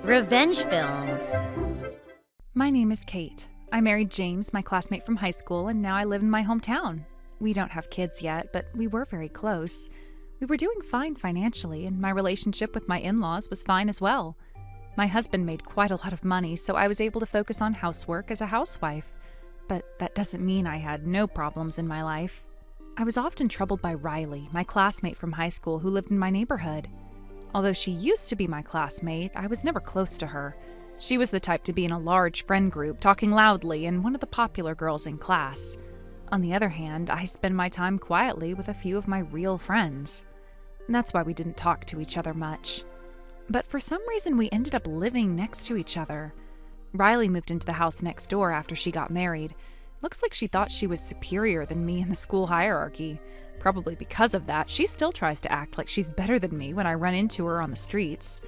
Revenge films. My name is Kate. I married James, my classmate from high school, and now I live in my hometown. We don't have kids yet, but we were very close. We were doing fine financially, and my relationship with my in-laws was fine as well. My husband made quite a lot of money, so I was able to focus on housework as a housewife. But that doesn't mean I had no problems in my life. I was often troubled by Riley, my classmate from high school who lived in my neighborhood. Although she used to be my classmate, I was never close to her. She was the type to be in a large friend group, talking loudly, and one of the popular girls in class. On the other hand, I spend my time quietly with a few of my real friends. And that's why we didn't talk to each other much. But for some reason, we ended up living next to each other. Riley moved into the house next door after she got married. Looks like she thought she was superior than me in the school hierarchy. Probably because of that, she still tries to act like she's better than me when I run into her on the streets.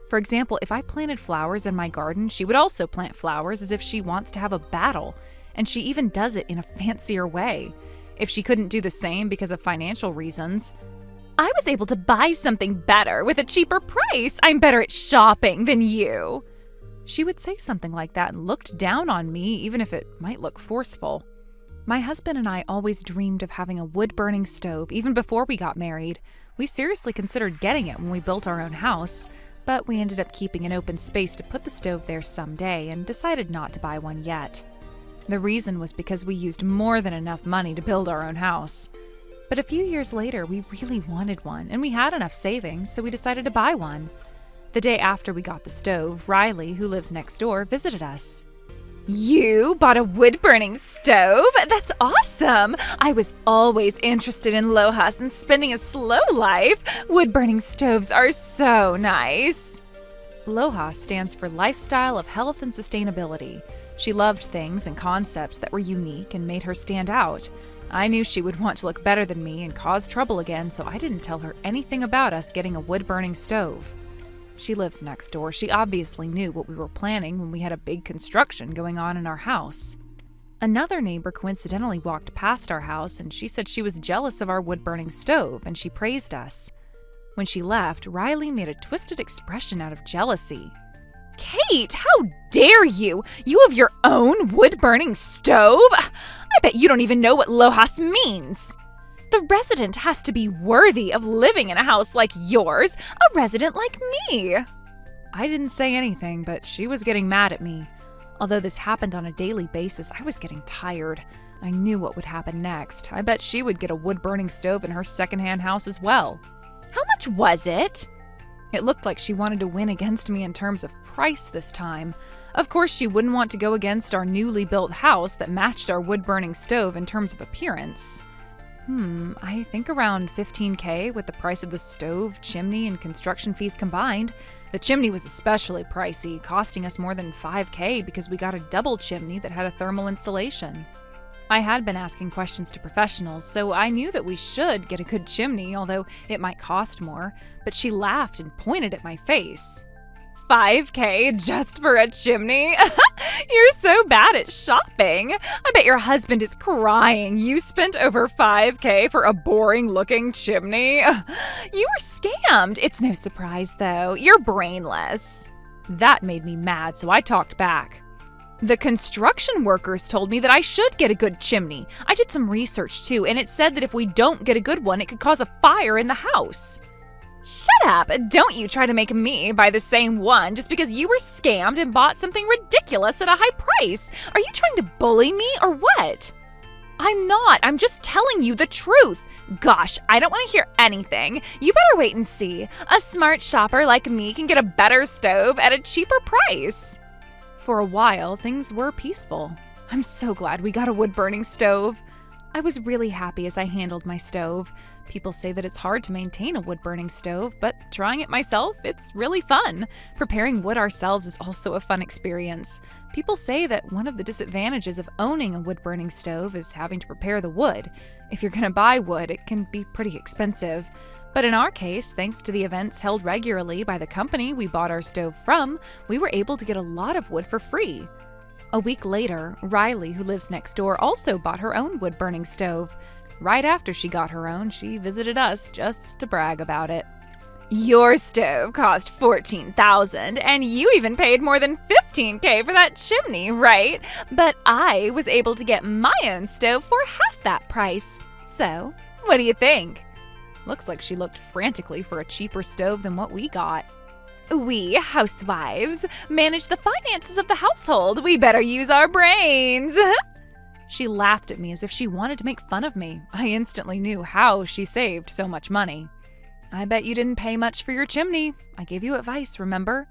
For example, if I planted flowers in my garden, she would also plant flowers as if she wants to have a battle, and she even does it in a fancier way. If she couldn't do the same because of financial reasons, "I was able to buy something better with a cheaper price. I'm better at shopping than you." She would say something like that and looked down on me, even if it might look forceful. My husband and I always dreamed of having a wood-burning stove even before we got married. We seriously considered getting it when we built our own house, but we ended up keeping an open space to put the stove there someday and decided not to buy one yet. The reason was because we used more than enough money to build our own house. But a few years later, we really wanted one, and we had enough savings, so we decided to buy one. The day after we got the stove, Riley, who lives next door, visited us. "You bought a wood-burning stove? That's awesome! I was always interested in LOHAS and spending a slow life. Wood-burning stoves are so nice." LOHAS stands for Lifestyle of Health and Sustainability. She loved things and concepts that were unique and made her stand out. I knew she would want to look better than me and cause trouble again, so I didn't tell her anything about us getting a wood-burning stove. She lives next door. She obviously knew what we were planning when we had a big construction going on in our house. Another neighbor coincidentally walked past our house, and she said she was jealous of our wood-burning stove, and she praised us. When she left, Riley made a twisted expression out of jealousy. "Kate, how dare you? You have your own wood-burning stove? I bet you don't even know what LOHAS means. The resident has to be worthy of living in a house like yours, a resident like me." I didn't say anything, but she was getting mad at me. Although this happened on a daily basis, I was getting tired. I knew what would happen next. I bet she would get a wood-burning stove in her secondhand house as well. "How much was it?" It looked like she wanted to win against me in terms of price this time. Of course, she wouldn't want to go against our newly built house that matched our wood-burning stove in terms of appearance. I think around $15,000 with the price of the stove, chimney, and construction fees combined. The chimney was especially pricey, costing us more than $5,000 because we got a double chimney that had a thermal insulation. I had been asking questions to professionals, so I knew that we should get a good chimney, although it might cost more, but she laughed and pointed at my face. $5,000 just for a chimney? You're so bad at shopping. I bet your husband is crying. You spent over $5,000 for a boring-looking chimney. You were scammed. It's no surprise, though. You're brainless. That made me mad, so I talked back. "The construction workers told me that I should get a good chimney. I did some research, too, and it said that if we don't get a good one, it could cause a fire in the house." "Shut up! Don't you try to make me buy the same one just because you were scammed and bought something ridiculous at a high price. Are you trying to bully me or what?" "I'm not. I'm just telling you the truth. Gosh, I don't want to hear anything. You better wait and see. A smart shopper like me can get a better stove at a cheaper price." For a while, things were peaceful. I'm so glad we got a wood-burning stove. I was really happy as I handled my stove. People say that it's hard to maintain a wood-burning stove, but trying it myself, it's really fun. Preparing wood ourselves is also a fun experience. People say that one of the disadvantages of owning a wood-burning stove is having to prepare the wood. If you're going to buy wood, it can be pretty expensive. But in our case, thanks to the events held regularly by the company we bought our stove from, we were able to get a lot of wood for free. A week later, Riley, who lives next door, also bought her own wood-burning stove. Right after she got her own, she visited us just to brag about it. Your stove cost $14,000, and you even paid more than $15,000 for that chimney, right? But I was able to get my own stove for half that price. So, what do you think? Looks like she looked frantically for a cheaper stove than what we got. We housewives manage the finances of the household. We better use our brains. She laughed at me as if she wanted to make fun of me. I instantly knew how she saved so much money. I bet you didn't pay much for your chimney. I gave you advice, remember?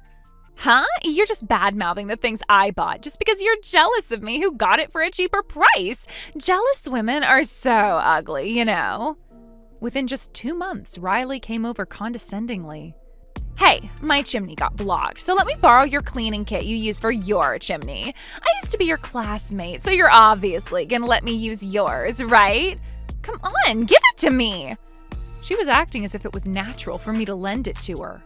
Huh? You're just bad-mouthing the things I bought just because you're jealous of me who got it for a cheaper price. Jealous women are so ugly, you know. Within just 2 months, Riley came over condescendingly. Hey, my chimney got blocked, so let me borrow your cleaning kit you use for your chimney. I used to be your classmate, so you're obviously gonna let me use yours, right? Come on, give it to me. She was acting as if it was natural for me to lend it to her.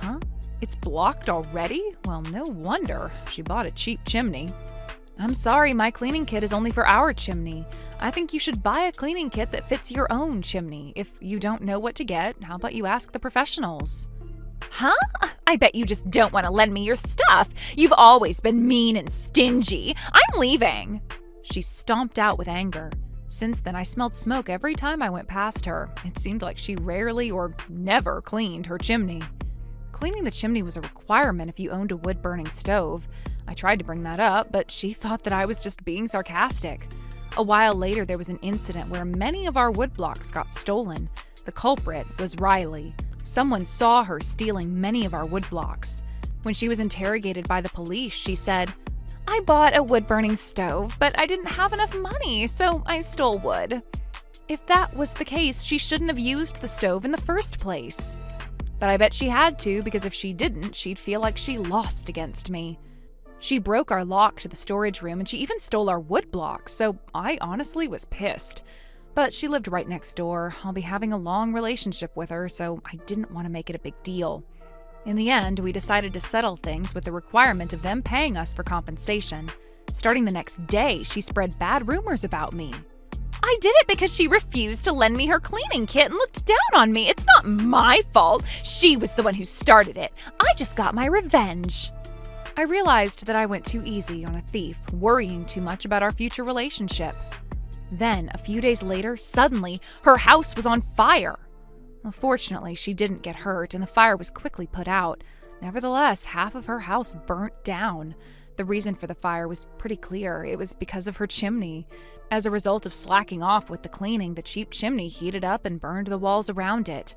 Huh? It's blocked already? Well, no wonder. She bought a cheap chimney. I'm sorry, my cleaning kit is only for our chimney. I think you should buy a cleaning kit that fits your own chimney. If you don't know what to get, how about you ask the professionals? Huh? I bet you just don't want to lend me your stuff. You've always been mean and stingy. I'm leaving. She stomped out with anger. Since then, I smelled smoke every time I went past her. It seemed like she rarely or never cleaned her chimney. Cleaning the chimney was a requirement if you owned a wood-burning stove. I tried to bring that up, but she thought that I was just being sarcastic. A while later, there was an incident where many of our wood blocks got stolen. The culprit was Riley. Someone saw her stealing many of our wood blocks. When she was interrogated by the police, she said, I bought a wood-burning stove, but I didn't have enough money, so I stole wood. If that was the case, she shouldn't have used the stove in the first place. But I bet she had to, because if she didn't, she'd feel like she lost against me. She broke our lock to the storage room, and she even stole our wood blocks, so I honestly was pissed. But she lived right next door. I'll be having a long relationship with her, so I didn't want to make it a big deal. In the end, we decided to settle things with the requirement of them paying us for compensation. Starting the next day, she spread bad rumors about me. I did it because she refused to lend me her cleaning kit and looked down on me. It's not my fault. She was the one who started it. I just got my revenge. I realized that I went too easy on a thief, worrying too much about our future relationship. Then, a few days later, suddenly, her house was on fire. Fortunately, she didn't get hurt, and the fire was quickly put out. Nevertheless, half of her house burnt down. The reason for the fire was pretty clear. It was because of her chimney. As a result of slacking off with the cleaning, the cheap chimney heated up and burned the walls around it.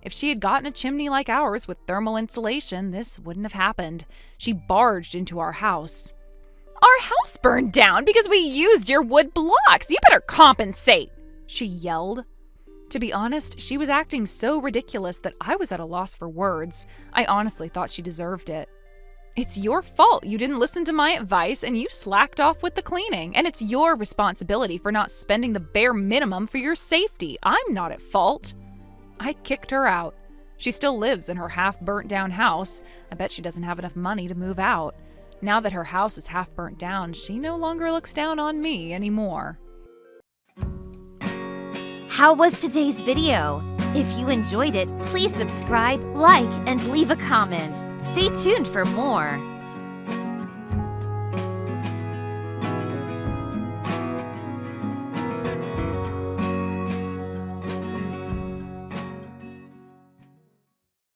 If she had gotten a chimney like ours with thermal insulation, this wouldn't have happened. She barged into our house. Our house burned down because we used your wood blocks. You better compensate, she yelled. To be honest, she was acting so ridiculous that I was at a loss for words. I honestly thought she deserved it. It's your fault you didn't listen to my advice and you slacked off with the cleaning, and it's your responsibility for not spending the bare minimum for your safety. I'm not at fault. I kicked her out. She still lives in her half-burnt-down house. I bet she doesn't have enough money to move out. Now that her house is half burnt down, she no longer looks down on me anymore. How was today's video? If you enjoyed it, please subscribe, like, and leave a comment. Stay tuned for more.